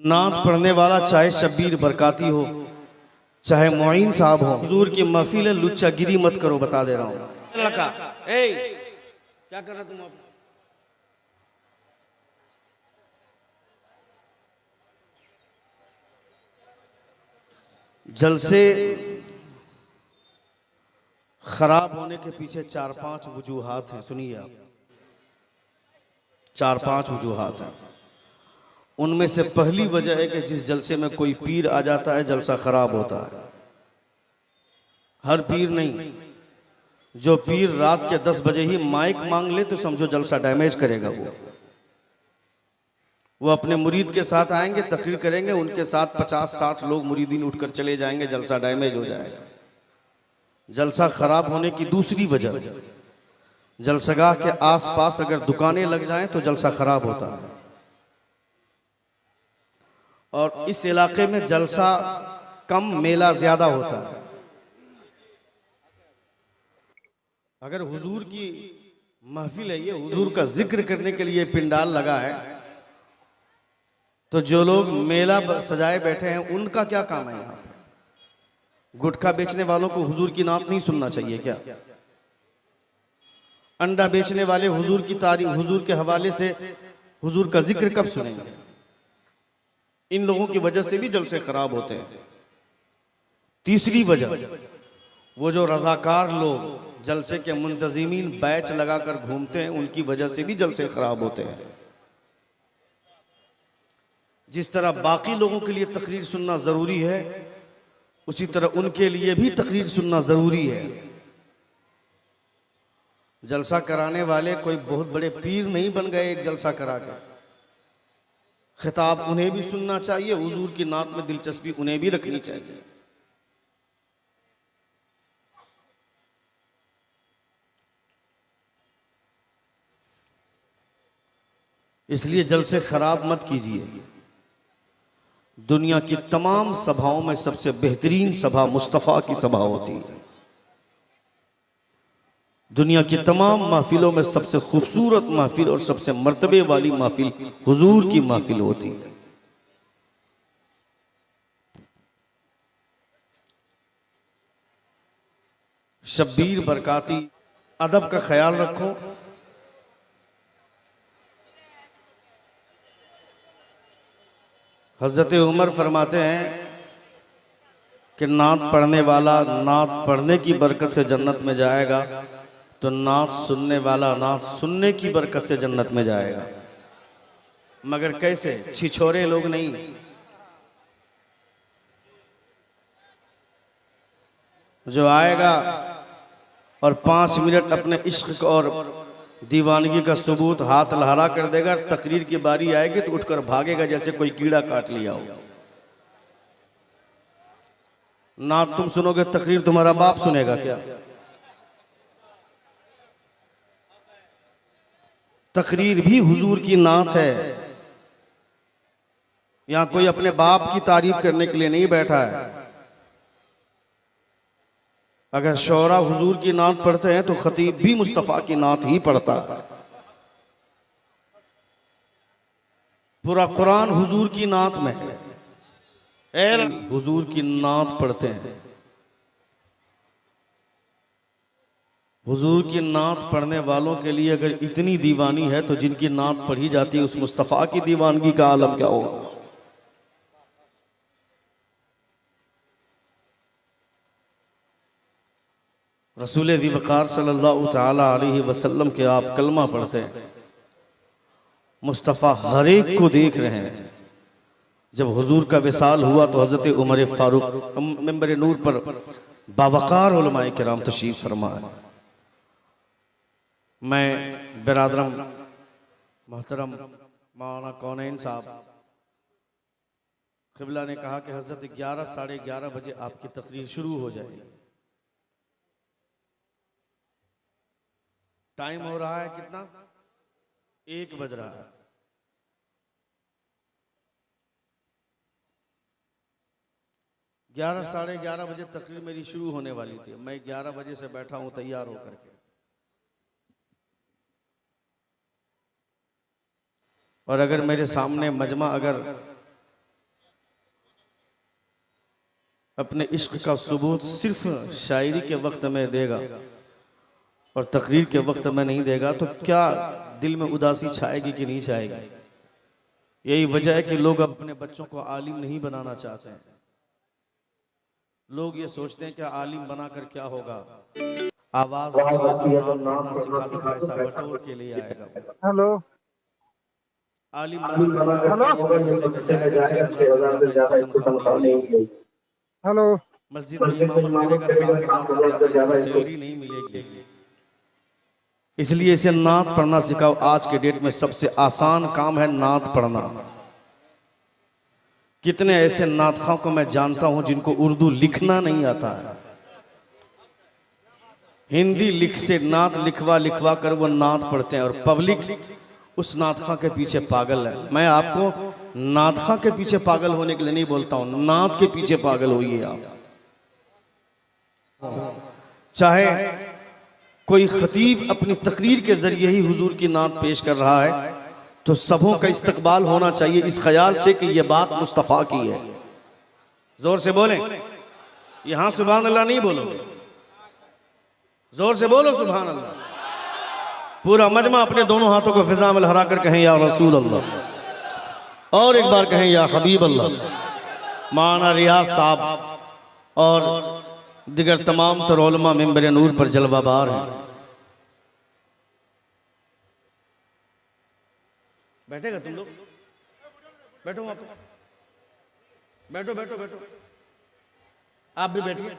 नात पढ़ने वाला चाहे शब्बीर बरकाती हो, चाहे मोइन साहब हो, हुजूर की महफिल है, लुच्चागिरी मत करो, बता दे रहा हूं। लड़का क्या कर रहा तुम? जलसे खराब होने के पीछे 4-5 वजूहात हैं। सुनिए आप, 4-5 वजूहात हैं। उनमें से पहली वजह है कि जिस जलसे में कोई पीर आ जाता है जलसा खराब होता है। हर पीर नहीं, जो पीर रात के 10 बजे ही माइक मांग ले तो समझो जलसा डैमेज करेगा। वो अपने मुरीद के साथ आएंगे, तकरीर करेंगे, उनके साथ 50-60 लोग मुरीदीन उठकर चले जाएंगे, जलसा डैमेज हो जाएगा। जलसा खराब होने की दूसरी वजह, जलसगाह के आसपास अगर दुकानें लग जाएं तो जलसा खराब होता है। और इस इलाके में जलसा कम, मेला ज्यादा होता है। अगर हुजूर की महफिल है, ये हुजूर का जिक्र करने के लिए पिंडाल लगा है, तो जो लोग मेला सजाए बैठे हैं उनका क्या काम है यहाँ पे? गुटखा बेचने वालों को हुजूर की नात नहीं सुनना चाहिए क्या? अंडा बेचने वाले हुजूर की तारीफ, हुजूर के हवाले से हुजूर का जिक्र कब सुनेंगे? इन लोगों की वजह से भी जलसे खराब होते हैं। तीसरी वजह, वो जो रजाकार लोग जलसे के मुंतजिमीन बैच लगाकर घूमते हैं, उनकी वजह से भी जलसे खराब होते हैं। जिस तरह बाकी लोगों के लिए तकरीर सुनना जरूरी है, उसी तरह उनके लिए भी तकरीर सुनना जरूरी है। जलसा कराने वाले कोई बहुत बड़े पीर नहीं बन गए एक जलसा करा कर। खिताब उन्हें भी सुनना चाहिए, हुजूर की नात में दिलचस्पी उन्हें भी रखनी चाहिए। इसलिए जलसे खराब मत कीजिए। दुनिया की तमाम सभाओं में सबसे बेहतरीन सभा मुस्तफ़ा की सभा होती है। दुनिया की तमाम महफिलों में सबसे खूबसूरत महफिल और सबसे मर्तबे वाली महफिल हुजूर की महफिल होती है। शब्बीर बरकाती, अदब का ख्याल रखो। हजरत उमर फरमाते हैं कि नात पढ़ने वाला नात पढ़ने की बरकत से जन्नत में जाएगा, तो नात सुनने वाला नात सुनने की बरकत से जन्नत में जाएगा। मगर कैसे? छिछोरे लोग नहीं। जो आएगा और 5 मिनट अपने इश्क और दीवानगी का सबूत हाथ लहरा कर देगा, तकरीर की बारी आएगी तो उठकर भागेगा जैसे कोई कीड़ा काट लिया हो। नात तुम सुनोगे, तकरीर तुम्हारा बाप सुनेगा क्या? तकरीर भी हुजूर की नात है। यहां कोई अपने बाप की तारीफ करने के लिए नहीं बैठा है। अगर शौरा हुजूर की नात पढ़ते हैं तो खतीब भी मुस्तफ़ा की नात ही पढ़ता है। पूरा कुरान हुजूर की नात में है। हुजूर की नात पढ़ते हैं। हुजूर की नात पढ़ने वालों के लिए अगर इतनी दीवानी है तो जिनकी नात पढ़ी जाती है उस मुस्तफ़ा की दीवानगी का आलम क्या होगा? रसूल दिवकार सल्लल्लाहु ताला अलैहि वसल्लम के आप कलमा पढ़ते हैं, मुस्तफ़ा हर एक को देख रहे हैं। जब हुजूर का विसाल हुआ तो हजरत उमर फारूक मिंबर नूर पर बावकार उलमाए किराम तशरीफ फरमाए। मैं बिरादरम मोहतरम मौलाना कौनैन साहब क़िबला ने कहा कि हजरत 11 साढ़े 11 बजे आपकी तकरीर शुरू हो जाएगी। टाइम हो रहा है कितना? 1 बज रहा है। ग्यारह साढ़े 11 बजे तकरीर मेरी शुरू होने वाली थी। मैं 11 बजे से बैठा हूं तैयार होकर के, और अगर मेरे सामने मजमा अगर अपने इश्क का सबूत सिर्फ शायरी के वक्त में देगा और तकरीर के वक्त में नहीं देगा तो क्या दिल में उदासी छाएगी कि नहीं छाएगी? यही वजह है कि लोग अपने बच्चों को आलिम नहीं बनाना चाहते हैं। लोग ये सोचते हैं कि आलिम बनाकर क्या होगा, आवाज अच्छी है तो नात पढ़ना सिखा दो, पैसा बटोर के लिए आएगा। हेलो, आलिम बनाकर क्या होगा, ये मदरसे में जाएगा 6,000 से ज्यादा इसको तनख्वाह नहीं मिलेगी। हेलो, मस्जिद में इमामत करेगा 7,000 से ज्यादा इसको सैलरी नहीं मिलेगी। इसलिए इसे नात पढ़ना सिखाओ। आज के डेट में सबसे आसान काम है नात पढ़ना। कितने ऐसे नातखां को मैं जानता हूं जिनको उर्दू लिखना नहीं आता है, हिंदी लिख से नात लिखवा लिखवा कर वो नात पढ़ते हैं और पब्लिक उस नातखां के पीछे पागल है। मैं आपको नातखां के पीछे पागल होने के लिए नहीं बोलता हूं, नात के पीछे पागल होइए आप। चाहे कोई खतीब अपनी तकरीर के जरिए ही हुजूर की नात पेश कर रहा है तो सबों का इस्तकबाल होना चाहिए इस ख्याल से कि यह बात मुस्तफ़ा की है। जोर से बोलें, यहां सुभान अल्लाह नहीं बोलोगे, जोर से बोलो सुभान अल्लाह। पूरा मजमा अपने दोनों हाथों को फिजा में लहरा कर कहें या रसूल अल्लाह, और एक बार कहें या हबीब अल्लाह। माना रियाज साहब और दिगर तमाम तर उलमा मिंबर नूर पर जलवाबार हैं। बैठेगा तुम लोग? बैठो वहां पर, बैठो बैठो बैठो, आप भी बैठिए।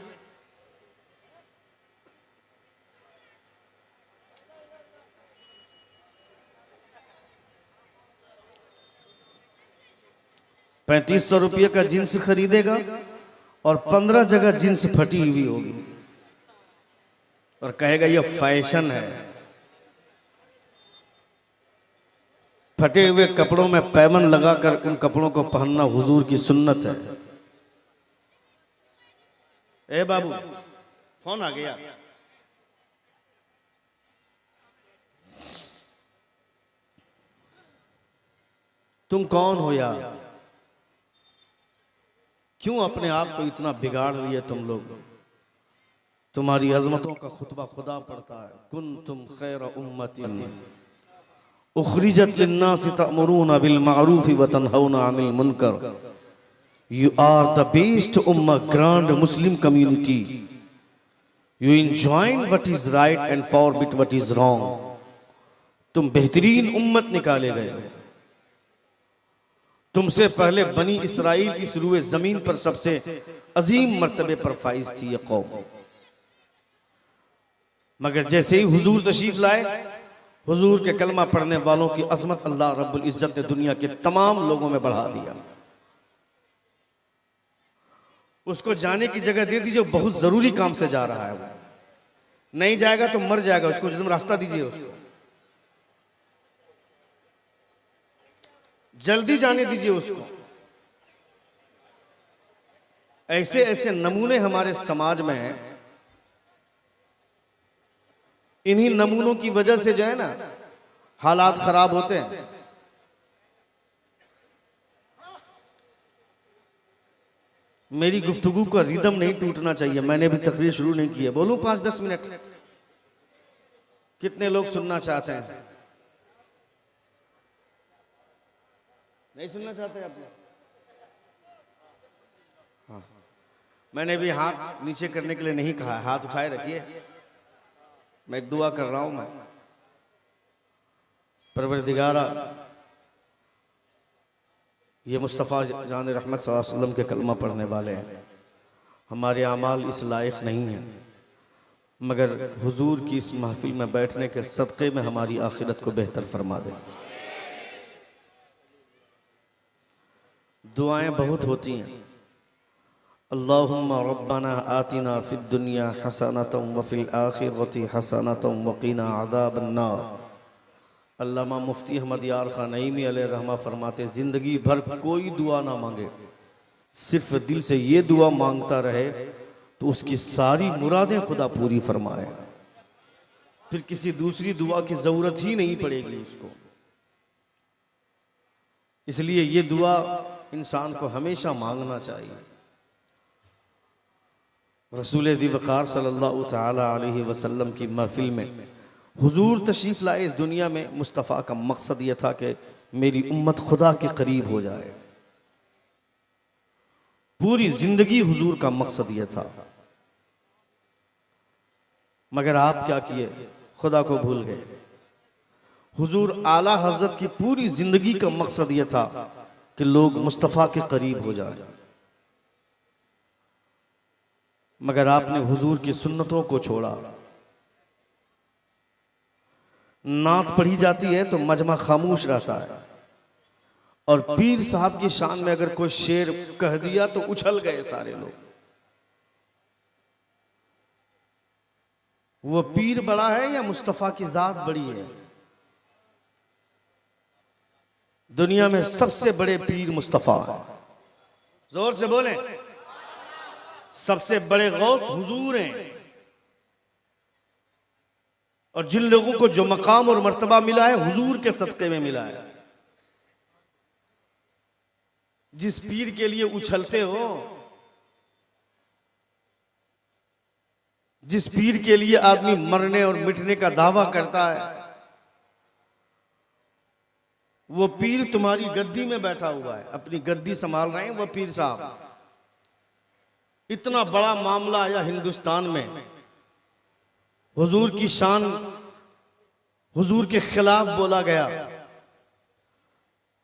₹3500 का जींस खरीदेगा और 15 जगह जींस फटी हुई होगी और कहेगा ये फैशन है। फटे हुए कपड़ों में पैबंद लगाकर उन कपड़ों को पहनना हुजूर की सुन्नत है। ए बाबू, फोन आ गया। तुम कौन हो यार? क्यों अपने आप को इतना बिगाड़ रही है तुम लोग? तुम्हारी अजमतों का खुतबा खुदा पढ़ता है, कुंतुम खैर उम्मतिन उखरिजत लिन्नास तअमुरूना बिल मारूफ व तनहौना अनिल मुनकर। You are the best ummah, grand Muslim community. You enjoy what is right and forbid what is wrong. तुम बेहतरीन उम्मत निकाले गए हो। तुमसे पहले बनी इसराइल इस रुए जमीन पर सबसे अजीम मर्तबे पर फाइज थी यह कौम, मगर जैसे ही हुजूर तशरीफ लाए, हुजूर के कलमा पढ़ने वालों की अजमत अल्लाह रब्बुल इज्जत ने दुनिया के तमाम लोगों में बढ़ा दिया। उसको जाने की जगह दे दीजिए, बहुत जरूरी काम से जा रहा है। वो नहीं जाएगा तो मर जाएगा, उसको जरूर रास्ता दीजिए, उसको जल्दी जाने दीजिए उसको। ऐसे ऐसे नमूने हमारे समाज में हैं। इन्हीं नमूनों की वजह से जो है ना हालात खराब होते हैं। मेरी गुफ्तगू का रिदम नहीं टूटना चाहिए। मैंने भी तकरीर शुरू नहीं की है, बोलूं 5-10 मिनट? कितने लोग सुनना चाहते हैं? नहीं सुनना चाहते आप लोग? हाँ, मैंने भी हाथ नीचे करने के लिए नहीं कहा, हाथ उठाए रखिए। मैं एक दुआ कर रहा हूं। मैं परवरदिगारा, ये मुस्तफ़ा जान रहमत सल्लल्लाहु अलैहि वसल्लम के कलमा पढ़ने वाले हैं। हमारे अमाल इस लायक नहीं हैं, मगर हुजूर की इस महफिल में बैठने के सदक़े में हमारी आखिरत को बेहतर फरमा दे। दुआएं बहुत होती हैं। अल्लाहुम्मा रब्बना आतिना फिद दुनिया हसनतम व फिल आखिरति हसनतम व क़िना अज़ाबन्नार। अल्लामा मुफ्ती अहमद यार खान नईमी अलैहि रहमा फरमाते, ज़िंदगी भर कोई दुआ ना मांगे, सिर्फ दिल से ये दुआ मांगता रहे तो उसकी सारी मुरादें खुदा पूरी फरमाए, फिर किसी दूसरी दुआ की ज़रूरत ही नहीं पड़ेगी उसको। इसलिए ये दुआ इंसान को हमेशा मांगना चाहिए। रसूल दिवकार सल्लल्लाहु ताला अलैहि वसल्लम की महफिल में हुजूर तशरीफ़ लाए। इस दुनिया में मुस्तफ़ा का मकसद यह था कि मेरी उम्मत खुदा के करीब हो जाए। पूरी जिंदगी हुजूर का मकसद यह था, मगर आप क्या किए, खुदा को भूल गए। हुजूर आला हजरत की पूरी जिंदगी का मकसद यह था कि लोग मुस्तफ़ा के करीब हो जाए, मगर आपने हुजूर की सुन्नतों को छोड़ा। नात पढ़ी जाती है तो मजमा खामोश रहता है, और पीर साहब की शान में अगर कोई शेर कह दिया तो उछल गए सारे लोग। वो पीर बड़ा है या मुस्तफ़ा की जात बड़ी है? दुनिया में सबसे बड़े पीर मुस्तफ़ा है। जोर से बोलें, सबसे बड़े गौस हुजूर हैं। और जिन लोगों को जो मकाम और मर्तबा मिला है हुजूर के सदक़े में मिला है। जिस पीर के लिए उछलते हो, जिस पीर के लिए आदमी मरने और मिटने का दावा करता है, वो पीर तुम्हारी गद्दी में बैठा हुआ है, अपनी गद्दी संभाल रहे हैं वो पीर साहब। इतना बड़ा मामला आया हिंदुस्तान में, हुजूर की शान, हुजूर के खिलाफ बोला गया।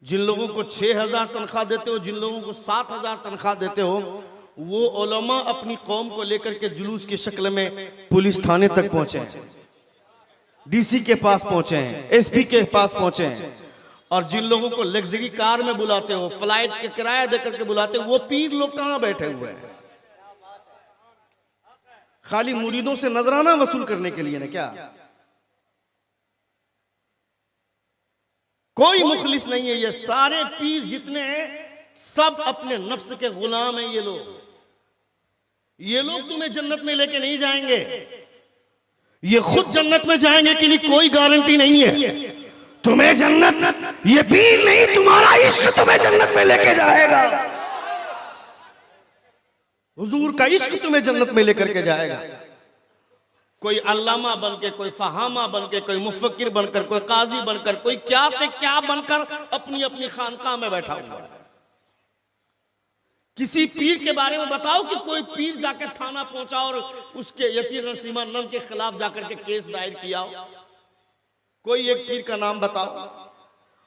जिन लोगों को 6,000 तनख्वाह देते हो, जिन लोगों को 7,000 तनख्वाह देते हो, वो उलमा अपनी कौम को लेकर के जुलूस की शक्ल में पुलिस थाने तक पहुंचे हैं, डीसी के पास पहुंचे हैं, एसपी के पास पहुंचे हैं। और जिन लोगों को लग्जरी कार में बुलाते हो, फ्लाइट के किराया देकर के बुलाते हो, वो पीर लोग कहां बैठे हुए हैं? खाली मुरीदों से नजराना वसूल करने के लिए ना क्या? कोई मुखलिस नहीं है। ये सारे पीर जितने हैं सब अपने नफ्स के गुलाम हैं। ये लोग तुम्हें जन्नत में लेके नहीं जाएंगे, ये खुद जन्नत में जाएंगे कि नहीं कोई गारंटी नहीं है। तुम्हें जन्नत, ये पीर नहीं, तुम्हारा इश्क तुम्हें जन्नत में लेके जाएगा। हुजूर का इश्क तुम्हें जन्नत में लेकर के जाएगा। कोई अल्लामा बनके, कोई फहामा बनके, कोई मुफक्किर बनकर, कोई काजी बनकर, कोई क्या से क्या बनकर अपनी अपनी खानकाह में बैठा हुआ है। किसी पीर के बारे में बताओ कि कोई पीर जाकर थाना पहुंचा और उसके यतीम नरसिम्हानंद के खिलाफ जाकर के केस दायर किया हो। कोई एक पीर का नाम बताओ,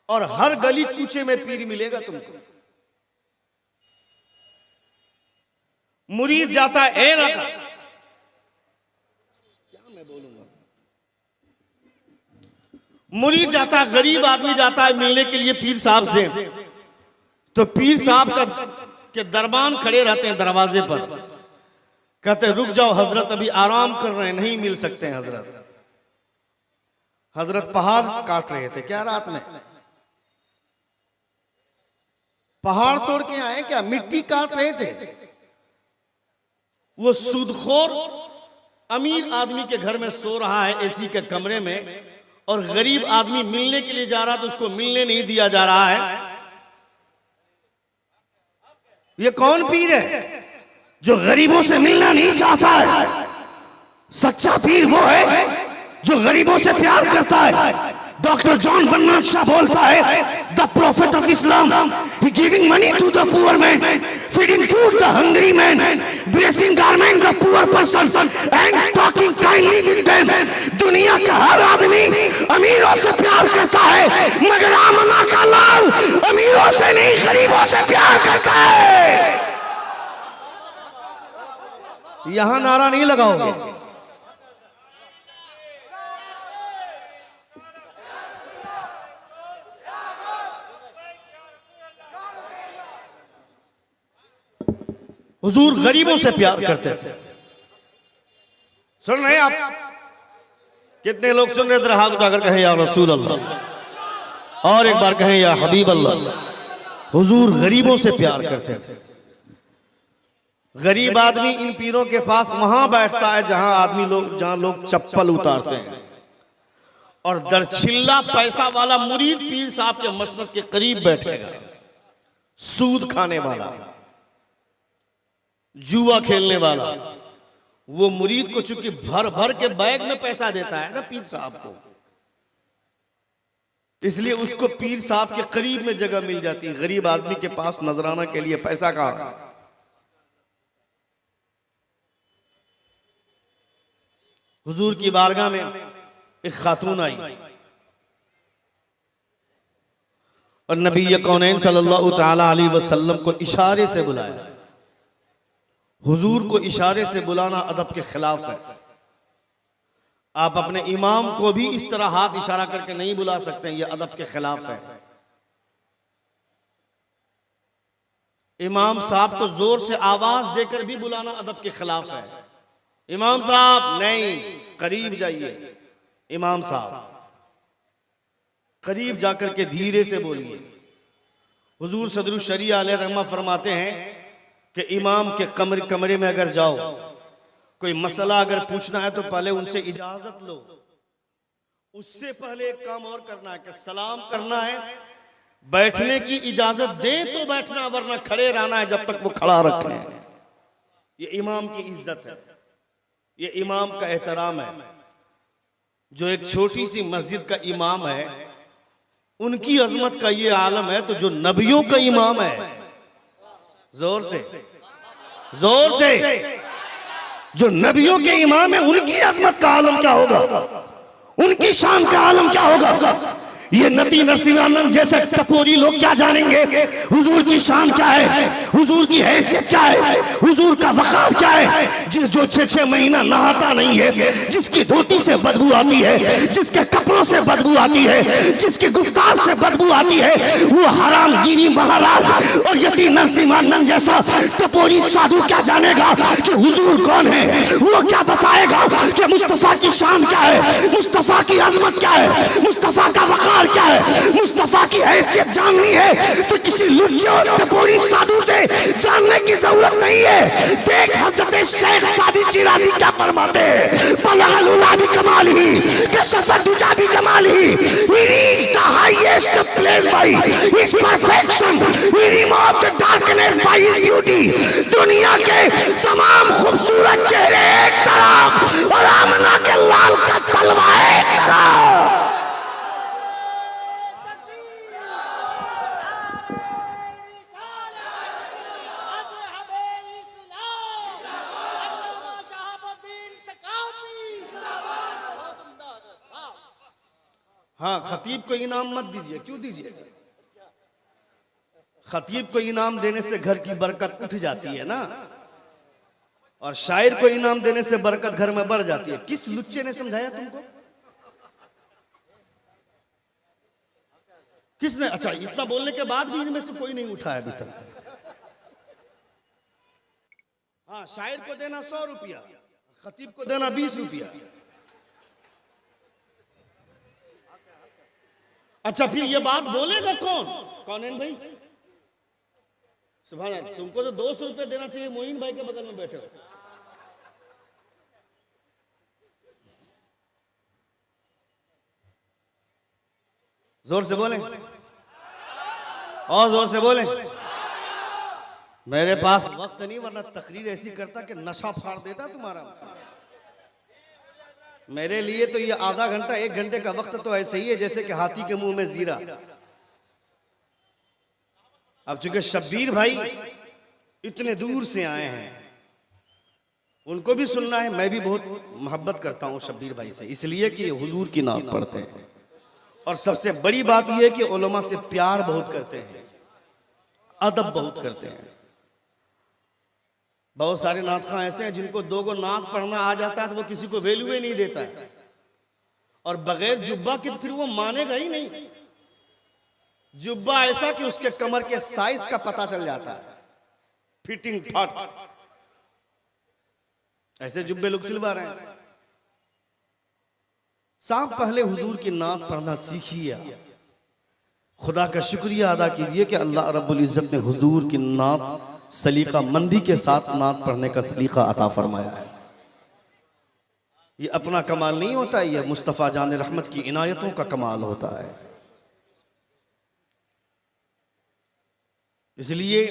और हर गली कूचे में पीर मिलेगा तुमको। मुरीद जाता है, ए लगा क्या मैं बोलूंगा, मुरीद जाता है, गरीब आदमी जाता है मिलने के लिए पीर साहब से, तो पीर साहब का के दरबान खड़े रहते हैं दरवाजे पर, कहते हैं रुक जाओ हजरत, अभी आराम कर रहे हैं, नहीं मिल सकते हैं हजरत। हजरत पहाड़ काट रहे थे क्या रात में? पहाड़ तोड़ के आए क्या? मिट्टी काट रहे थे। वो सूदखोर अमीर आदमी के घर में सो रहा है एसी के कमरे में, और गरीब आदमी मिलने के लिए जा रहा तो उसको मिलने नहीं दिया जा रहा है। ये कौन पीर है जो गरीबों से मिलना नहीं चाहता है? सच्चा पीर वो है जो गरीबों से प्यार करता है। डॉक्टर जॉन बर्नार्ड शाह बोलता है, the prophet of Islam, he giving money to the poor man, feeding food the hungry man, dressing garment the poor person and talking kindly with them. दुनिया का हर आदमी अमीरों से प्यार करता है, मगर आमना का लाल अमीरों से नहीं गरीबों से प्यार करता है। यहां नारा नहीं लगाओगे। हुजूर गरीबों से प्यार करते थे। सुन रहे हैं आप? कितने लोग सुन रहे थे? हाथ उठाकर कहें या रसूल अल्लाह, और एक बार कहें या हबीब अल्लाह। हुजूर गरीबों से प्यार करते थे। गरीब आदमी इन पीरों के पास वहां बैठता है जहां लोग चप्पल उतारते हैं, और दरछिल्ला पैसा वाला मुरीद पीर साहब के मसनद के करीब बैठेगा। सूद खाने वाला, जुआ खेलने वाला, वो मुरीद को चूंकि भर भर के बैग में पैसा देता है ना पीर साहब को, इसलिए उसको पीर साहब के करीब में जगह मिल जाती है। गरीब आदमी के पास नजराना के लिए पैसा कहां। हुजूर की बारगाह में एक खातून आई और नबी कौनैन सल्लल्लाहु तआला अलैहि वसल्लम को इशारे से बुलाया। हुजूर को इशारे से बुलाना अदब के खिलाफ है। आप अपने इमाम को भी इस तरह हाथ इशारा करके नहीं बुला सकते, यह अदब के खिलाफ है। इमाम साहब को जोर से आवाज देकर भी बुलाना अदब के खिलाफ है। इमाम साहब नहीं, करीब जाइए। इमाम साहब करीब जाकर के धीरे से बोलिए। हुजूर सदरुश शरीया अलैहि रहमा फरमाते हैं कि इमाम के कमरे में अगर जाओ, कोई मसला अगर पूछना है तो पहले उनसे इजाजत लो। उससे पहले एक काम और करना है कि सलाम करना है। बैठने की इजाजत दें तो बैठना, वरना खड़े रहना है जब तक वो खड़ा रखें। ये इमाम की इज्जत है, ये इमाम का एहतराम है। जो एक छोटी सी मस्जिद का इमाम है, उनकी अजमत का ये आलम है, तो जो नबियों का इमाम है, जोर से जो नबियों के इमाम है, उनकी अजमत का आलम क्या होगा, उनकी शान का आलम क्या होगा। ये नती नरसिंहानंद जैसे टपोरी लोग क्या जानेंगे हुजूर की शान क्या है, हुजूर की हैसियत क्या है, हुजूर का वक़ार क्या है। जो 6-6 महीना नहाता नहीं है, जिसकी धोती से बदबू आती है, जिसके कपड़ों से बदबू आती है, जिसकी गुफ्तार से बदबू आती है, वो हरामगिरी महाराज और यती नरसिंहानंद जैसा टपोरी साधु क्या जानेगा कि हुजूर कौन है। वो क्या बताएगा कि मुस्तफा की शान क्या है, मुस्तफा की अजमत क्या है, मुस्तफा का वक़ार क्या है। मुस्तफा की हैसियत जाननी है तो किसी लुच्चे और टपोरी साधु से जानने की जरूरत नहीं है। देख हजरत शेख सादी शिराजी क्या फरमाते हैं, बलगल उला भी कमालिही कशफत दुजा भी जमालिही, he reached the highest place by his perfection, he removed the darkness by his beauty। दुनिया के तमाम खूबसूरत चेहरे एक तरफ और आमना के लाल का तलवा एक तरफ। हाँ, खतीब को इनाम मत दीजिए। क्यों दीजिए? खतीब को इनाम देने से घर की बरकत उठ जाती है ना, और शायर को इनाम देने से बरकत घर में बढ़ जाती है। किस लुच्चे ने समझाया तुमको? किसने? अच्छा, इतना बोलने के बाद भी इनमें से कोई नहीं उठा है अभी तक। हाँ, शायर को देना 100 रुपया, खतीब को देना 20 रुपया। अच्छा, फिर ये बात बोलेगा कौन? कौन भाई? सुभान अल्लाह। तुमको तो 200 रुपये देना चाहिए, मोइन भाई के बगल में बैठे हो। जोर से बोले और जोर से बोले। मेरे पास वक्त नहीं, वरना तकरीर ऐसी करता कि नशा फाड़ देता तुम्हारा। मेरे लिए तो ये आधा घंटा 1 घंटे का वक्त तो ऐसे ही है जैसे कि हाथी के मुंह में जीरा। अब चूंकि शब्बीर भाई इतने दूर से आए हैं, उनको भी सुनना है। मैं भी बहुत मोहब्बत करता हूं शब्बीर भाई से, इसलिए कि हुजूर की नात पढ़ते हैं। और सबसे बड़ी बात यह है कि उलमा से प्यार बहुत करते हैं, अदब बहुत करते हैं। बहुत सारे नात खां ऐसे हैं जिनको 2 गो नात पढ़ना आ जाता है तो वो किसी को वैल्यू ही नहीं देता है, और बगैर जुब्बा के तो फिर वो मानेगा ही नहीं। जुब्बा ऐसा कि उसके कमर के साइज का पता चल जाता है, फिटिंग फट। ऐसे जुब्बे लोग सिलवा रहे हैं। साहब, पहले हुजूर की नात पढ़ना सीखिए। खुदा का शुक्रिया अदा कीजिए कि अल्लाह रब्बुल इज्जत ने हुजूर की नात सलीका मंदी के साथ नात पढ़ने का सलीका अता फरमाया है। ये अपना कमाल नहीं होता, ये मुस्तफ़ा जान रहमत की इनायतों का कमाल होता है। इसलिए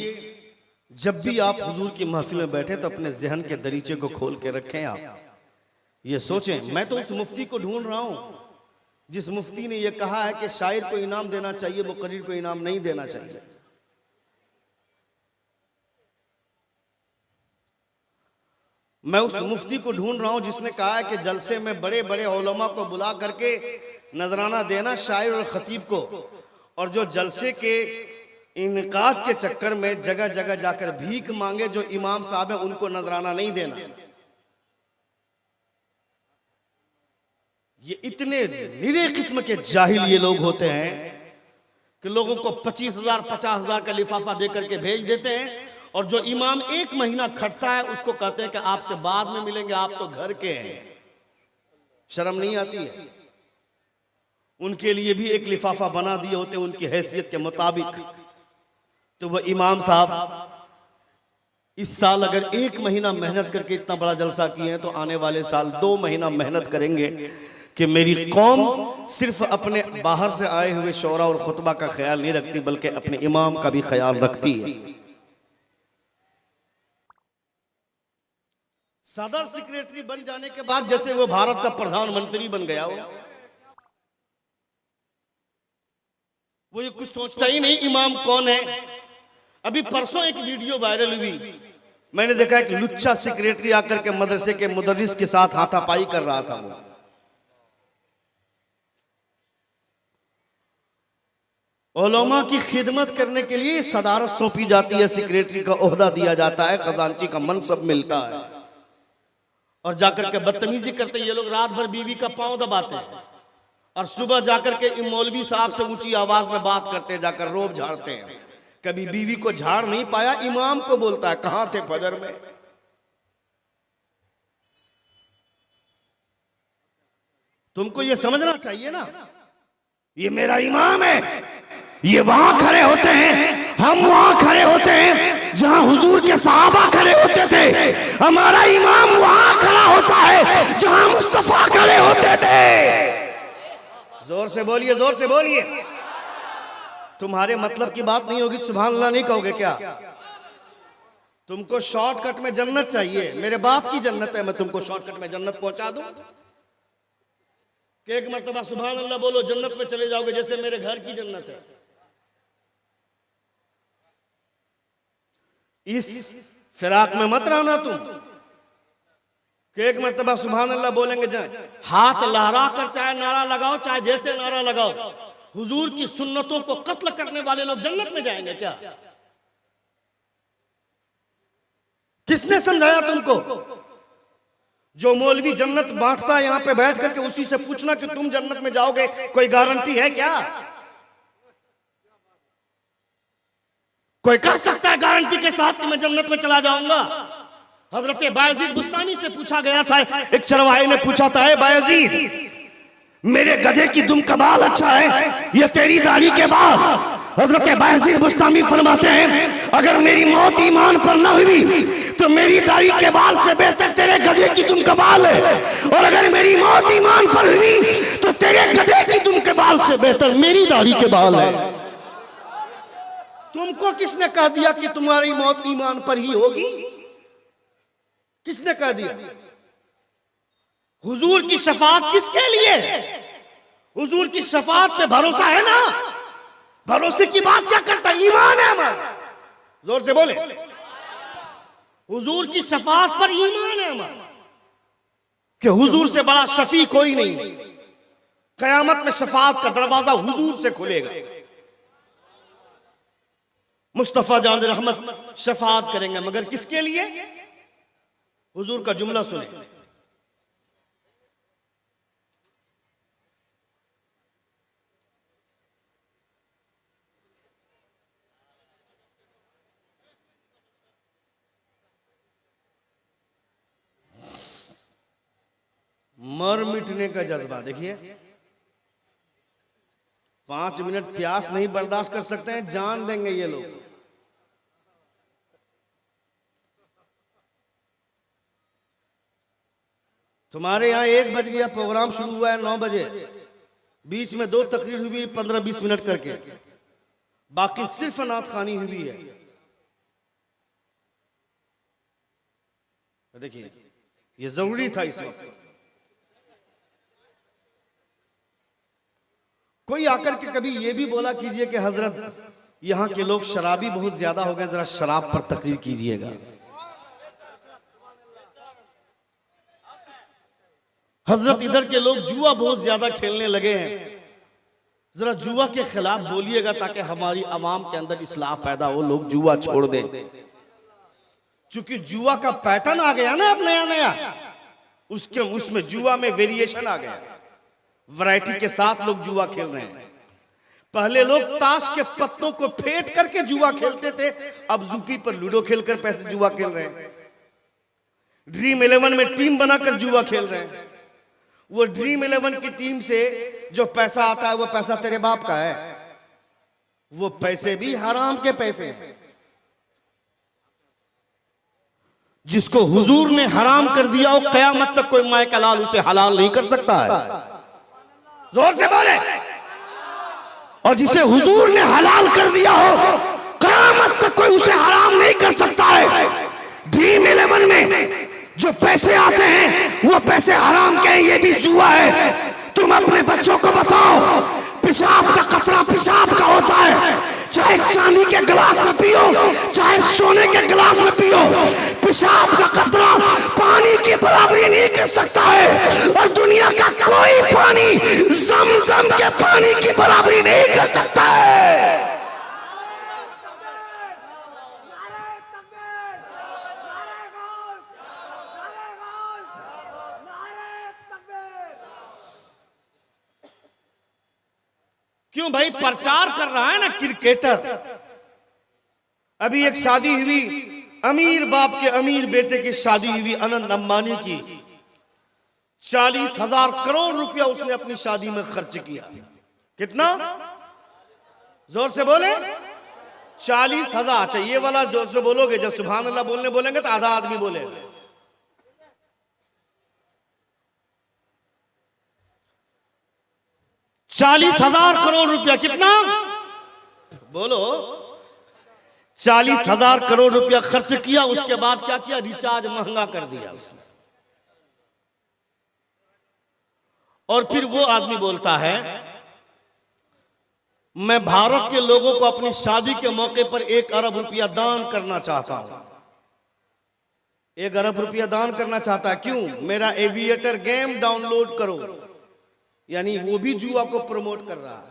जब भी आप हुजूर की महफिल में बैठे तो अपने जहन के दरीचे को खोल के रखें। आप ये सोचें, मैं तो उस मुफ्ती को ढूंढ रहा हूं जिस मुफ्ती ने यह कहा है कि शायर को इनाम देना चाहिए, मुकर्रिर को इनाम नहीं देना चाहिए। मैं उस मुफ्ती को ढूंढ रहा हूं जिसने कहा है कि जलसे में बड़े बड़े उलमा को बुला करके नजराना देना शायर और खतीब को, और जो जलसे के इनकाद के चक्कर में जगह जगह जाकर भीख मांगे जो इमाम साहब है उनको नजराना नहीं देना। ये इतने निरे किस्म के जाहिल ये लोग होते हैं कि लोगों को 25,000 50,000 का लिफाफा देकर के भेज देते हैं, और जो इमाम एक महीना खटता है उसको कहते हैं कि आपसे बाद में मिलेंगे, आप तो घर के हैं। शर्म नहीं आती है? उनके लिए भी एक लिफाफा बना दिए होते उनकी हैसियत के मुताबिक। तो वह इमाम साहब इस साल अगर एक महीना मेहनत करके इतना बड़ा जलसा किए हैं तो आने वाले साल 2 महीना मेहनत करेंगे कि मेरी कौम सिर्फ अपने बाहर से आए हुए शोरा और खुतबा का ख्याल नहीं रखती बल्कि अपने इमाम का भी ख्याल रखती है। सदर सेक्रेटरी बन जाने के बाद जैसे वो भारत का प्रधानमंत्री बन गया हो, वो ये कुछ सोचता ही नहीं इमाम कौन है। अभी परसों एक वीडियो वायरल हुई, मैंने देखा एक लुच्चा सेक्रेटरी आकर के मदरसे के मुदर्रिस के साथ हाथापाई कर रहा था। वो उलमा की खिदमत करने के लिए सदारत सौंपी जाती है, सेक्रेटरी का ओहदा दिया जाता है, खजांची का मनसब मिलता है, और जाकर के बदतमीजी करते ये लोग। रात भर बीवी का पांव दबाते हैं और सुबह जाकर के मौलवी साहब से ऊंची आवाज में बात करते हैं, जाकर रोब झाड़ते हैं। कभी बीवी को झाड़ नहीं पाया, इमाम को बोलता है कहां थे फजर में। तुमको ये समझना चाहिए ना, ये मेरा इमाम है, ये वहां खड़े होते हैं, हम वहां खड़े होते हैं जहां हुजूर के सहाबा खड़े होते थे। हमारा इमाम वहां खड़ा होता है जहां मुस्तफा खड़े होते थे। जोर से बोलिए, जोर से बोलिए। तुम्हारे मतलब की बात नहीं होगी, सुभान अल्लाह नहीं कहोगे क्या? तुमको शॉर्टकट में जन्नत चाहिए, मेरे बाप की जन्नत है, मैं तुमको शॉर्टकट में जन्नत पहुंचा दूं कि एक मर्तबा सुभान अल्लाह बोलो जन्नत में चले जाओगे, जैसे मेरे घर की जन्नत है। इस फिराक में मत रहना तुम कि एक मर्तबा सुभान अल्लाह बोलेंगे, हाथ लहरा कर चाहे नारा लगाओ, चाहे जैसे नारा लगाओ, हुजूर की सुन्नतों को कत्ल करने वाले लोग जन्नत में जाएंगे क्या? किसने समझाया तुमको? जो मौलवी जन्नत बांटता है यहां पे बैठ करके उसी से पूछना कि तुम जन्नत में जाओगे, कोई गारंटी है क्या? कोई कह सकता है गारंटी के साथ कि मैं जन्नत में चला जाऊंगा? हजरत बायजीद बुस्तामी से पूछा गया था, एक चरवाहे ने पूछा था, बायजीद मेरे गधे की दुम का बाल अच्छा है ये तेरी दाढ़ी के बाल? हजरत बायजीद बुस्तामी फरमाते हैं, अगर मेरी मौत ईमान पर न हुई तो मेरी दाढ़ी के बाल से बेहतर तेरे गधे की दुम का बाल है, और अगर मेरी मौत ईमान पर हुई तो तेरे गधे की दुम के बाल से बेहतर मेरी दाढ़ी के बाल है। तुमको किसने कह दिया कि तुम्हारी मौत ईमान पर ही होगी? किसने कह दिया? हुजूर की शफाअत किसके लिए? हुजूर की शफाअत पे भरोसा है ना? भरोसे की बात क्या करता है? ईमान है हमारा। जोर से बोले, हुजूर की शफाअत पर ईमान है हमारा कि हुजूर से बड़ा शफी कोई नहीं। कयामत में शफाअत का दरवाजा हुजूर से खुलेगा। मुस्तफा जान रहमत शफाअत करेंगे, मगर किसके लिए? हुजूर का जुमला सुने, मर मिटने का जज्बा देखिए। 5 मिनट प्यास नहीं बर्दाश्त कर सकते हैं, जान देंगे ये लोग। तुम्हारे यहाँ 1 बज गया, प्रोग्राम शुरू हुआ है 9 बजे, बीच में 2 तकरीर हुई 15-20 मिनट करके, बाकी सिर्फ नात खानी हुई है। देखिए ये जरूरी था इस वक्त। कोई आकर के कभी ये भी बोला कीजिए कि हजरत यहाँ के लोग शराबी बहुत ज्यादा हो गए, जरा शराब पर तकरीर कीजिएगा। हजरत इधर के लोग जुआ बहुत ज्यादा खेलने लगे हैं, जरा जुआ के खिलाफ बोलिएगा ताकि हमारी आवाम के अंदर इस्लाह पैदा हो, लोग जुआ छोड़ दें। चूंकि जुआ का पैटर्न आ गया ना अब नया नया, उसमें जुआ में वेरिएशन आ गया, वैरायटी के साथ लोग जुआ खेल रहे हैं। पहले लोग ताश के पत्तों को फेंट करके जुआ खेलते थे, अब जूपी पर लूडो खेलकर पैसे जुआ खेल रहे हैं। ड्रीम 11 में टीम बनाकर जुआ खेल रहे हैं। वो ड्रीम 11 की टीम से जो पैसा आता है वो पैसा तेरे बाप का है, वो पैसे भी हराम के पैसे हैं। जिसको हुजूर ने हराम कर दिया हो, कयामत तक कोई माए का लाल उसे हलाल नहीं कर सकता है। जोर से बोले। और जिसे हुजूर ने हलाल कर दिया हो, कयामत तक कोई उसे हराम नहीं कर सकता है। ड्रीम 11 में जो पैसे आते हैं वो पैसे हराम के हैं, ये भी जुआ है। तुम अपने बच्चों को बताओ, पेशाब का कतरा पेशाब का होता है, चाहे चांदी के गिलास में पियो चाहे सोने के गिलास में पियो, पेशाब का कतरा पानी की बराबरी नहीं कर सकता है। और दुनिया का कोई पानी ज़म-ज़म के पानी की बराबरी नहीं कर सकता है। क्यों भाई, प्रचार कर रहा है ना क्रिकेटर। अभी एक शादी हुई, अमीर बाप के अमीर बेटे की शादी हुई, अनंत अंबानी की। 40,000 करोड़ रुपया उसने अपनी शादी में खर्च किया। कितना? जोर से बोले। 40,000। अच्छा ये वाला जोर से बोलोगे, जब सुभान अल्लाह बोलेंगे तो आधा आदमी बोलेगा। $40,000 करोड़ रुपया। कितना? बोलो। 40,000 करोड़ रुपया खर्च किया। उसके बाद क्या किया? रिचार्ज महंगा कर दिया उसने। और फिर वो आदमी बोलता है मैं भारत के लोगों को अपनी शादी के मौके पर 1 अरब रुपया दान करना चाहता हूं। 1 अरब रुपया दान करना चाहता है। क्यों? मेरा एविएटर गेम डाउनलोड करो। यानी वो भी जुआ को प्रमोट कर रहा है।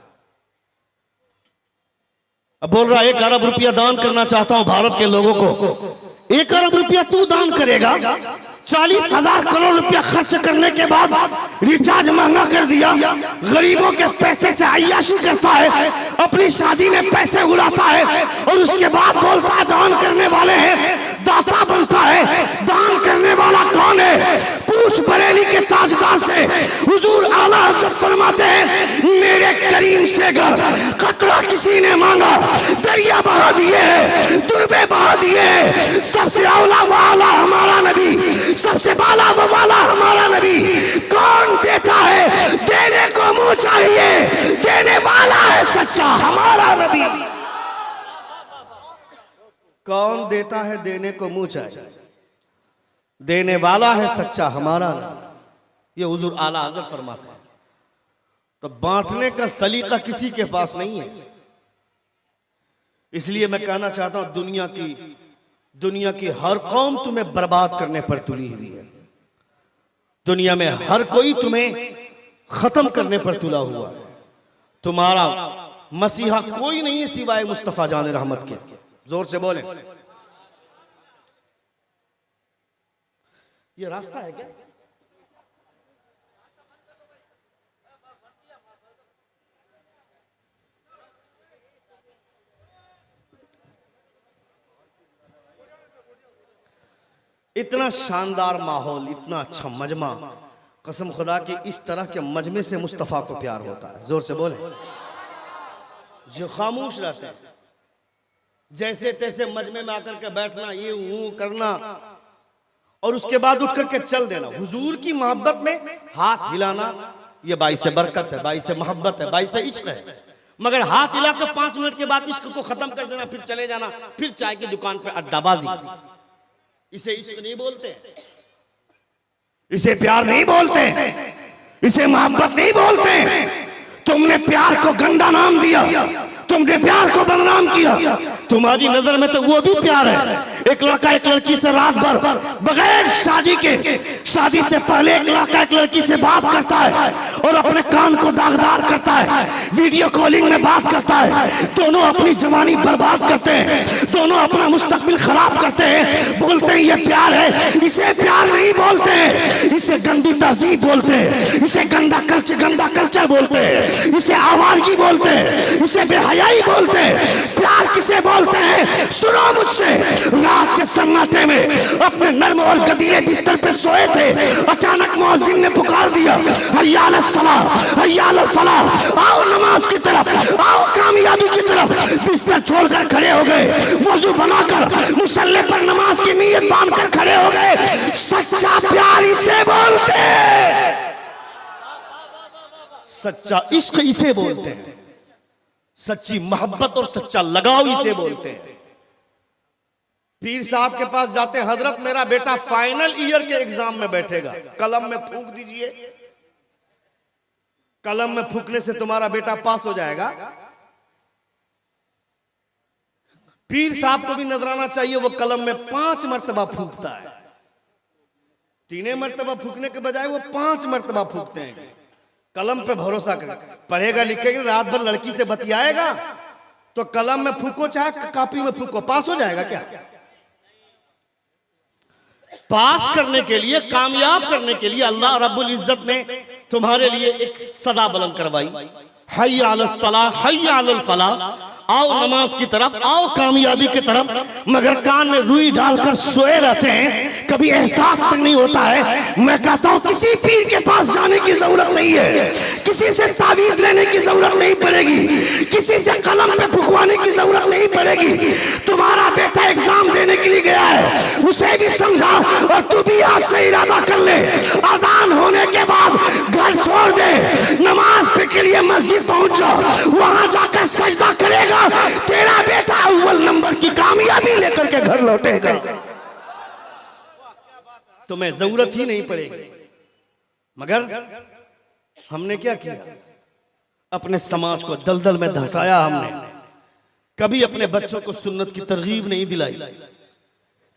अब बोल रहा है 1 अरब रुपया दान करना चाहता हूं भारत के लोगों को। 1 अरब रुपया तू दान करेगा? 40,000 करोड़ रुपया खर्च करने के बाद रिचार्ज महंगा कर दिया, गरीबों के पैसे से अय्याशी करता है, अपनी शादी में पैसे उड़ाता है, और उसके बाद बोलता है दान करने वाले हैं, दाता बनता है। दान करने वाला कौन है? पूछ बरेली के ताजदार से। हुजूर आला हज़रत फरमाते हैं मेरे करीम से अगर कतरा किसी ने मांगा, दरिया बहा दिए, दुर्बे बहा दिए। सबसे औला वाला हमारा नबी, सबसे बाला वो वाला हमारा नबी। कौन देता है? देने को मुंह चाहिए, देने वाला है सच्चा हमारा नबी। कौन देता है? देने को मुंह चाहिए, देने वाला है सच्चा हमारा नबी। ये हुजूर आला हज़रत फरमाते हैं। तो बांटने का सलीका किसी के पास नहीं है। इसलिए मैं कहना चाहता हूं दुनिया की हर कौम तुम्हें बर्बाद करने पर तुली हुई है। दुनिया में हर कोई तुम्हें खत्म करने पर तुला हुआ है। तुम्हारा मसीहा कोई नहीं है सिवाय मुस्तफा जान रहमत के। जोर से बोले। ये रास्ता है क्या? इतना शानदार माहौल, इतना अच्छा मजमा, कसम खुदा की इस तरह के मजमे से मुस्तफ़ा को प्यार होता है। जोर से बोले। जो खामोश रहते हैं, जैसे तैसे मजमे में आकर के बैठना, ये ऊं करना और उसके बाद उठ करके चल देना। हुजूर की मोहब्बत में हाथ हिलाना ये बाइस बरकत है, बाइस मोहब्बत है, बाइस इश्क है। मगर हाथ हिला कर 5 मिनट के बाद इश्क को खत्म कर देना, फिर चले जाना, फिर चाय की दुकान पे अड्डाबाजी, इसे इश्क नहीं बोलते, इसे प्यार नहीं बोलते, इसे मोहब्बत नहीं बोलते। तुमने प्यार को गंदा नाम दिया, तुमने प्यार को बदनाम किया। तुम्हारी नजर में तो वो भी प्यार है। एक लड़का एक लड़की से रात भर बगैर शादी के, शादी से पहले एक लड़का एक लड़की से बात करता है और अपने कान को दागदार करता है, वीडियो कॉलिंग में बात करता है। दोनों अपनी जवानी बर्बाद करते हैं, दोनों अपना मुस्तकबिल खराब करते हैं, बोलते हैं ये प्यार है। इसे प्यार नहीं बोलते, इसे गंदी तहजीब बोलते हैं, इसे गंदा कल्चर बोलते हैं, इसे आवारगी बोलते हैं, इसे बेहयाई बोलते हैं। प्यार किसे बोलते हैं? सुनो मुझसे। रात के सन्नाटे में अपने नर्म और गदीले बिस्तर पे सोए थे, अचानक मुअज्जिन ने पुकार दिया, हय्या अलस सलाह, हय्या अलल फलाह, आओ नमाज की तरफ, आओ कामयाबी की तरफ। बिस्तर छोड़कर खड़े हो गए, वजू बनाकर मुसल्ले पर नमाज की नीयत बांधकर खड़े हो गए। सच्चा प्यार इसे बोलते हैं, सच्चा इश्क इसे बोलते हैं, सच्ची मोहब्बत और सच्चा लगाव इसे बोलते हैं। पीर साहब के पास जाते हैं, हजरत मेरा बेटा फाइनल ईयर के एग्जाम में बैठेगा, कलम में फूंक दीजिए, कलम में फूंकने से तुम्हारा बेटा पास हो जाएगा। पीर साहब को भी नजराना चाहिए, वो कलम में 5 मरतबा फूंकता है। 3 मरतबा फूंकने के बजाय वो 5 मरतबा फूंकते हैं। कलम पे भरोसा कर, पढ़ेगा लिखेगा, रात भर लड़की से बतियाएगा, तो कलम में फूको चाहे कॉपी में फूको, पास हो जाएगा क्या? पास करने के लिए, कामयाब करने के लिए अल्लाह रब्बुल इज्जत ने तुम्हारे लिए एक सदा बुलंद करवाई, हय्या अलस सलाह, हय्या अलल फलाह, आओ नमाज की तरफ, आओ कामयाबी की तरफ। मगर कान में रुई डालकर सोए रहते हैं, कभी एहसास तक नहीं होता है। मैं कहता हूं किसी पीर के पास जाने की जरूरत नहीं है, किसी से तावीज लेने की जरूरत नहीं पड़ेगी, किसी से कलम पे फुकवाने की जरूरत नहीं पड़ेगी। तुम्हारा बेटा एग्जाम देने के लिए गया है, उसे भी समझा और तू भी आज से इरादा कर ले, अजान होने के बाद घर छोड़ दे, नमाज के लिए मस्जिद पहुंच जा, वहां जाकर सजदा करेगा, तेरा बेटा अव्वल नंबर की कामयाबी लेकर के घर लौटेगा, तुम्हें जरूरत ही नहीं पड़ेगी। मगर हमने क्या किया? अपने समाज को दलदल में धंसाया हमने। कभी अपने बच्चों को सुन्नत की तरगीब नहीं दिलाई,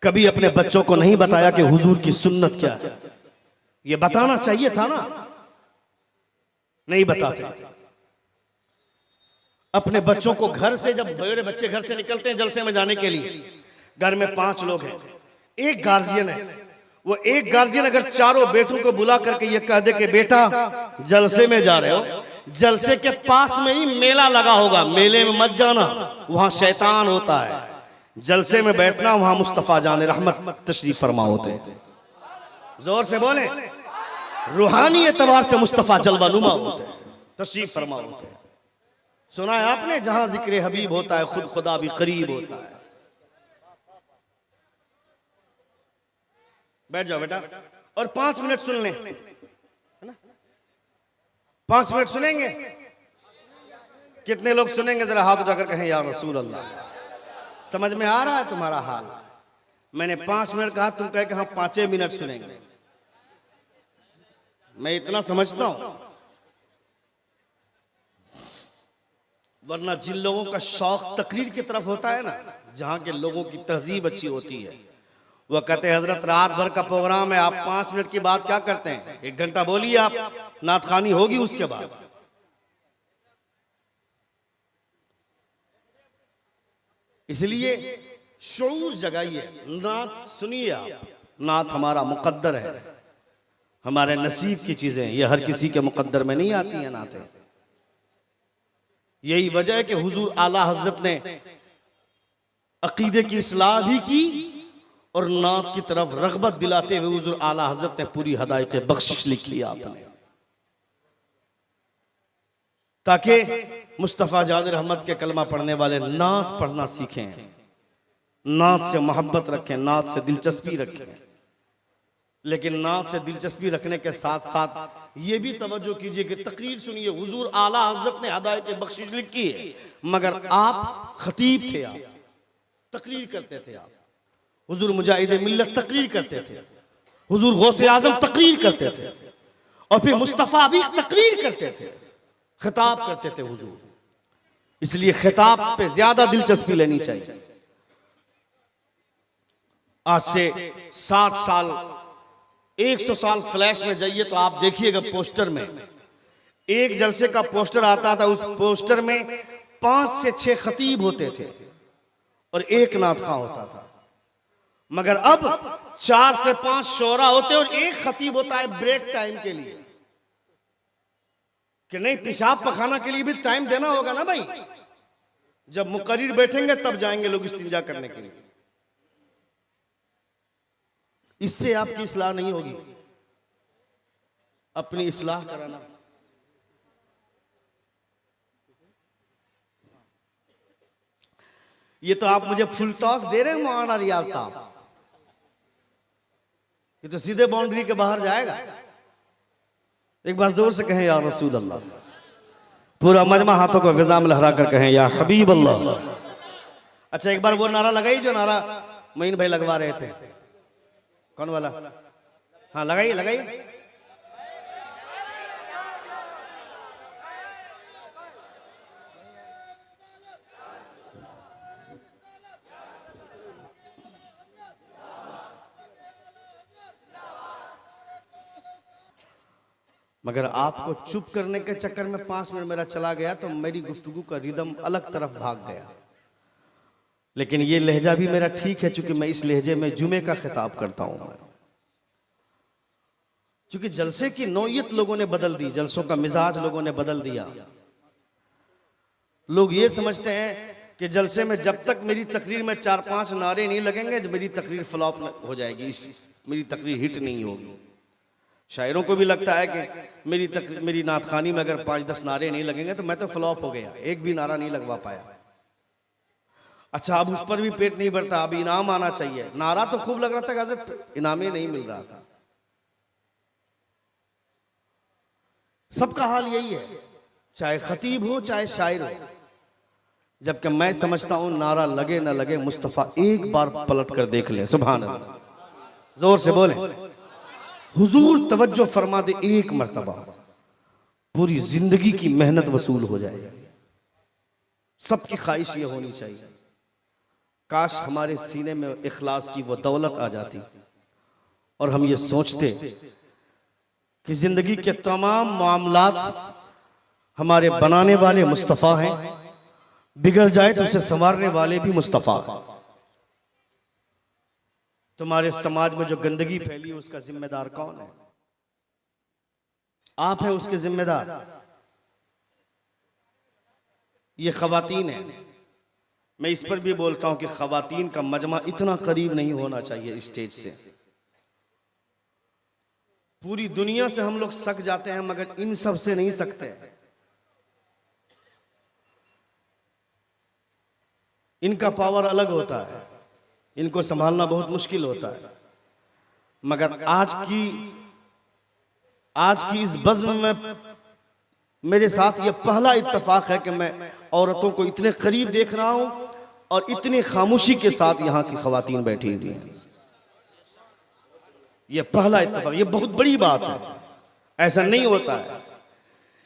कभी अपने बच्चों को नहीं बताया कि हुजूर की सुन्नत क्या है। ये बताना चाहिए था ना, नहीं बताते। अपने बच्चों को घर से, जब बड़े बच्चे घर से निकलते हैं जलसे में जाने के लिए, घर में 5 लोग हैं, एक गार्जियन है, वो एक गार्जियन अगर चारों बेटों को बुला करके ये कह दे कि बेटा जलसे में जा रहे हो, जलसे के पास में ही मेला लगा होगा, मेले में मत जाना, वहां शैतान होता है, जलसे में बैठना, वहां मुस्तफा जाने रहमत तशरीफ फरमा होते हैं। जोर से बोले, रूहानी एतबार से मुस्तफा जलवा नुमा होते हैं, तशरीफ फरमा होते हैं। सुना है आपने, जहां जिक्र हबीब होता है खुद खुदा भी करीब होता है। बैठ जाओ बेटा और 5 मिनट सुन लें, है ना? 5 मिनट सुनेंगे? कितने लोग सुनेंगे? जरा हाथ उठाकर कहें या रसूल अल्लाह। समझ में आ रहा है तुम्हारा हाल? मैंने 5 मिनट कहा, तुम कहे कि हाँ 5 मिनट सुनेंगे। मैं इतना समझता हूं, वरना जिन लोगों का शौक तकरीर की तरफ होता है ना, जहां के लोगों की तहजीब अच्छी होती है, वह कहते हैं हजरत रात भर का प्रोग्राम है, आप 5 मिनट की बात क्या करते हैं, 1 घंटा बोलिए, आप नात खानी होगी उसके बाद। इसलिए शऊर जगाइए, नात सुनिए आप। नात हमारा मुकद्दर है, हमारे नसीब की चीजें, ये हर किसी के मुकद्दर में नहीं आती हैं नातें। यही वजह है कि हुजूर आला हजरत ने अकीदे की इस्लाह भी की और नात की तरफ रगबत दिलाते हुए हुजूर आला हजरत ने पूरी हदायत बख्शिश लिखी आपने, ताकि मुस्तफ़ा जान रहमत के कलमा पढ़ने वाले नात पढ़ना सीखें, नात से मोहब्बत रखें, नात से दिलचस्पी रखें। लेकिन नात से दिलचस्पी रखने के साथ साथ ये भी तवज्जो कीजिए कि तकरीर सुनिए, हुजूर आला हजरत ने हदायत बख्शिश लिखी है, मगर आप खतीब थे, आप तकरीर करते थे, आप हुजूर मुजाहिद मिल्लत तकरीर करते थे, हुजूर गौसे आजम तकरीर करते थे, और फिर मुस्तफ़ा भी तकरीर करते थे, खिताब करते थे हुजूर। इसलिए खिताब पे ज्यादा दिलचस्पी लेनी चाहिए। आज से 60 साल 100 साल फ्लैश में जाइए तो आप देखिएगा, पोस्टर में एक जलसे का पोस्टर आता था, उस पोस्टर में 5 से 6 खतीब होते थे और एक नातखा होता था। मगर अब 4 से 5 शोरा होते और एक खतीब होता है ब्रेक टाइम के लिए, कि नहीं पेशाब पखाना के लिए भी टाइम देना होगा ना भाई। जब मुकर्रिर बैठेंगे तब जाएंगे लोग इस्तिंजा करने के लिए। इससे आपकी इस्लाह नहीं होगी, अपनी इस्लाह कराना। ये तो आप मुझे फुल टॉस दे रहे हैं मौलाना रियाज साहब, ये तो सीधे बाउंड्री के बाहर जाएगा। एक बार जोर से कहें या रसूल अल्लाह। पूरा मजमा हाथों को फिजा में लहरा कर कहें या हबीब अल्लाह। अच्छा एक बार वो नारा लगाई जो नारा मोइन भाई लगवा रहे थे। कौन वाला? हाँ लगाइए लगाइए। मगर आपको चुप करने के चक्कर में 5 मिनट मेरा चला गया तो मेरी गुफ्तगू का रिदम अलग तरफ भाग गया। लेकिन ये लहजा भी मेरा ठीक है, चूंकि मैं इस लहजे में जुमे का खिताब करता हूं। क्योंकि जलसे की नौयत लोगों ने बदल दी, जलसों का मिजाज लोगों ने बदल दिया। लोग ये समझते हैं कि जलसे में जब तक मेरी तकरीर में 4-5 नारे नहीं लगेंगे, जब मेरी तकरीर फ्लॉप हो जाएगी, मेरी तकरीर हिट नहीं होगी। शायरों को भी लगता है कि मेरी नातखानी में अगर 5-10 नारे नहीं लगेंगे तो मैं तो फ्लॉप हो गया, एक भी नारा नहीं लगवा पाया। अच्छा अब उस पर भी पेट नहीं भरता, अब इनाम आना चाहिए। नारा तो खूब लग रहा था हज़रत, इनाम ही नहीं मिल रहा था। सबका हाल यही है, चाहे खतीब हो चाहे शायर हो। जबकि मैं समझता हूं नारा लगे ना लगे, मुस्तफ़ा एक बार पलट कर देख ले। सुभान अल्लाह, जोर से बोले हुजूर तवज्जो फरमा दे, एक मर्तबा पूरी जिंदगी की मेहनत वसूल हो जाए। सबकी ख्वाहिश ये होनी चाहिए, काश हमारे सीने में इखलास की वो दौलत आ जाती और हम ये सोचते कि जिंदगी के तमाम मामलात हमारे बनाने वाले मुस्तफ़ा हैं, बिगड़ जाए तो उसे संवारने वाले भी मुस्तफ़ा। तुम्हारे समाज में जो गंदगी फैली है उसका जिम्मेदार कौन है? आप हैं उसके जिम्मेदार। ये खवातीन है। मैं इस पर भी बोलता हूं कि खवातीन का मजमा इतना करीब नहीं होना चाहिए स्टेज से। पूरी दुनिया से हम लोग सक जाते हैं मगर इन सब से नहीं सकते। इनका पावर अलग होता है, इनको संभालना बहुत मुश्किल होता है। मगर आज की इस बज़्म में मेरे साथ ये पहला इत्तेफाक है कि मैं औरतों को इतने करीब देख रहा हूं और इतनी खामोशी के साथ यहाँ की खवातीन बैठी हुई हैं। ये पहला इत्तेफाक, ये बहुत बड़ी बात है। ऐसा नहीं होता है,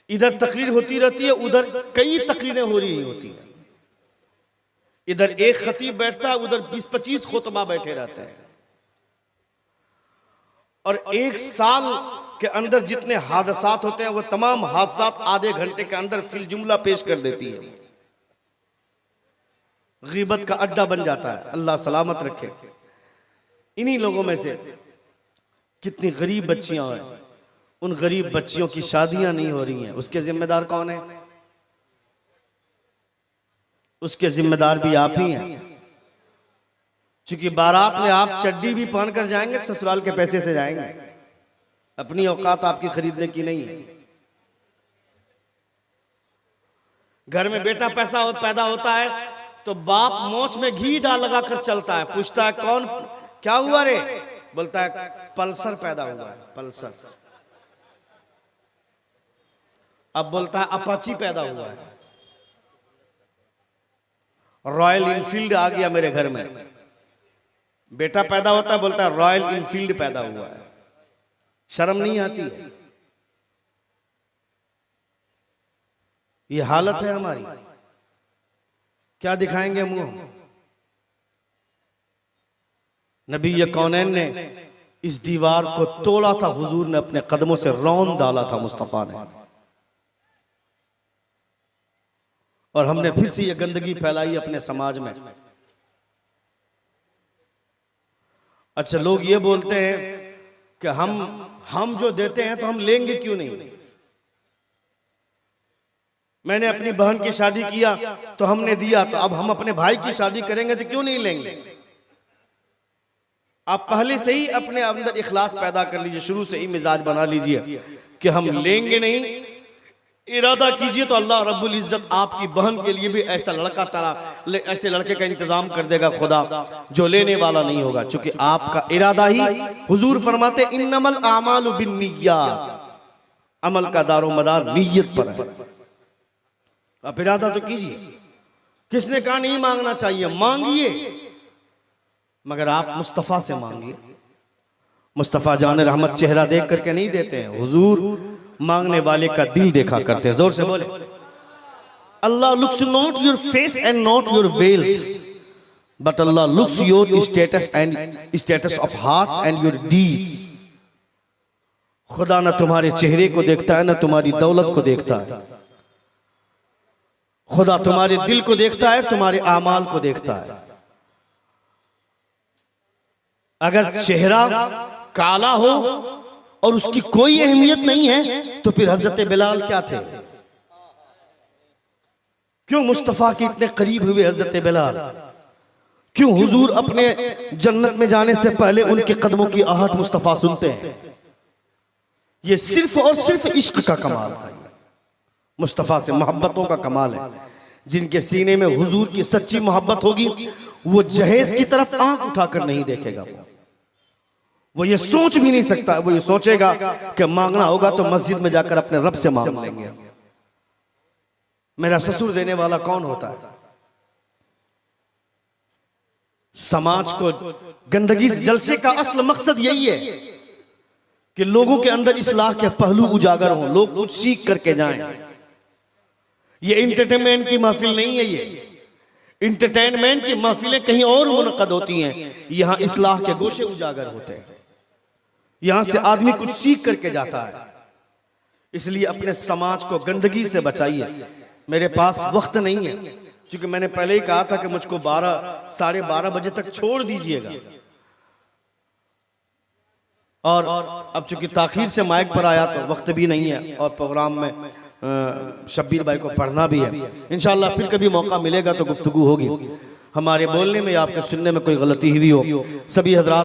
इधर तकरीर होती रहती है, उधर कई तकरीरें हो रही होती हैं। इधर एक खतीब बैठता है, उधर 20-25 खुतबा बैठे रहते हैं। और एक साल के अंदर जितने हादसात होते हैं वो तमाम हादसात आधे घंटे के अंदर फिल जुमला पेश कर देती है। गीबत का अड्डा बन जाता है, अल्लाह सलामत रखे। इन्हीं लोगों में से कितनी गरीब बच्चियां हैं, उन गरीब बच्चियों की शादियां नहीं हो रही हैं, उसके जिम्मेदार कौन है? उसके जिम्मेदार भी आप ही हैं। क्योंकि बारात में आप चड्डी भी पहन कर जाएंगे, ससुराल के पैसे से जाएंगे, अपनी औकात आपकी खरीदने की नहीं है। घर में बेटा पैदा होता है तो बाप मोच में घी डाल लगा कर चलता है, पूछता है कौन क्या हुआ रे? बोलता है पल्सर पैदा हुआ है, पल्सर। अब बोलता है अपाची पैदा हुआ है, रॉयल इनफील्ड आ गया मेरे घर में। बेटा पैदा होता है, बोलता है रॉयल इनफील्ड पैदा हुआ है। शर्म नहीं आती है? ये हालत है हमारी। क्या दिखाएंगे मुंह? नबी कौनैन ने इस दीवार को तोड़ा था, हुजूर ने अपने कदमों से रौंद डाला था मुस्तफा ने, और हमने फिर से ये गंदगी फैलाई अपने समाज में। अच्छा, लोग ये बोलते हैं कि हम जो देते हैं तो हम लेंगे क्यों नहीं? मैंने अपनी बहन की शादी किया तो हमने दिया, तो अब हम अपने भाई की शादी करेंगे तो क्यों नहीं लेंगे? आप पहले से ही अपने अंदर इखलास पैदा कर लीजिए, शुरू से ही मिजाज बना लीजिए कि हम लेंगे नहीं। इरादा कीजिए तो अल्लाह रब्बुल इज्जत आपकी बहन के लिए भी ऐसा ऐसे लड़के का इंतजाम कर देगा खुदा, जो लेने वाला नहीं होगा, क्योंकि आपका इरादा ही, हुजूर फरमाते इन्नमल आमालु बिन्निय्यात, अमल का दारो मदार नीयत पर है। आप इरादा तो कीजिए। किसने कहा नहीं मांगना चाहिए? मांगिए, मगर आप मुस्तफा से मांगिए। मुस्तफा जान रहमत चेहरा देख करके नहीं देते हैं, हुजूर मांगने वाले का दिल देखा करते हैं। जोर से बोले Allah looks not your face and not your wealth, but Allah looks your status and status of hearts and your deeds. खुदा ना तुम्हारे चेहरे को देखता है, ना तुम्हारी दौलत को देखता है। खुदा तुम्हारे दिल को देखता है, तुम्हारे आमाल को देखता है। अगर चेहरा काला हो और उसकी कोई अहमियत नहीं है तो फिर हजरत बिलाल क्या थे? क्यों मुस्तफा के इतने करीब हुए हजरत बिलाल? क्यों हुजूर अपने जन्नत में जाने से पहले उनके कदमों की आहट मुस्तफा सुनते हैं? ये सिर्फ और सिर्फ इश्क का कमाल था। मुस्तफा से मोहब्बतों का कमाल है। जिनके सीने में हुजूर की सच्ची मोहब्बत होगी, वो जहेज की तरफ आंख उठाकर नहीं देखेगा। वो ये सोच भी नहीं सकता। वो ये सोचेगा कि मांगना होगा तो मस्जिद में जाकर अपने रब से मांग लेंगे। मेरा ससुर देने वाला कौन होता है? समाज को गंदगी से, जलसे का असल मकसद यही है कि लोगों के अंदर इस्लाह के पहलू उजागर हों, लोग कुछ सीख करके जाएं। ये एंटरटेनमेंट की महफिल नहीं है। ये एंटरटेनमेंट की महफिलें कहीं और मुनक़द होती हैं, यहां इस्लाह के गोशे उजागर होते हैं। यहां से आदमी कुछ सीख करके जाता है। इसलिए अपने समाज को गंदगी से बचाइए। मेरे पास वक्त नहीं है, क्योंकि मैंने पहले ही कहा था कि मुझको 12 साढ़े 12 बजे तक छोड़ दीजिएगा, और अब चूंकि ताखीर से माइक पर आया तो वक्त भी नहीं है, और प्रोग्राम में शब्बीर भाई को पढ़ना भी है। इंशाअल्लाह फिर कभी मौका मिलेगा तो गुफ्तगू होगी। हमारे बोलने में या आपके सुनने में कोई गलती हुई हो, सभी हजरात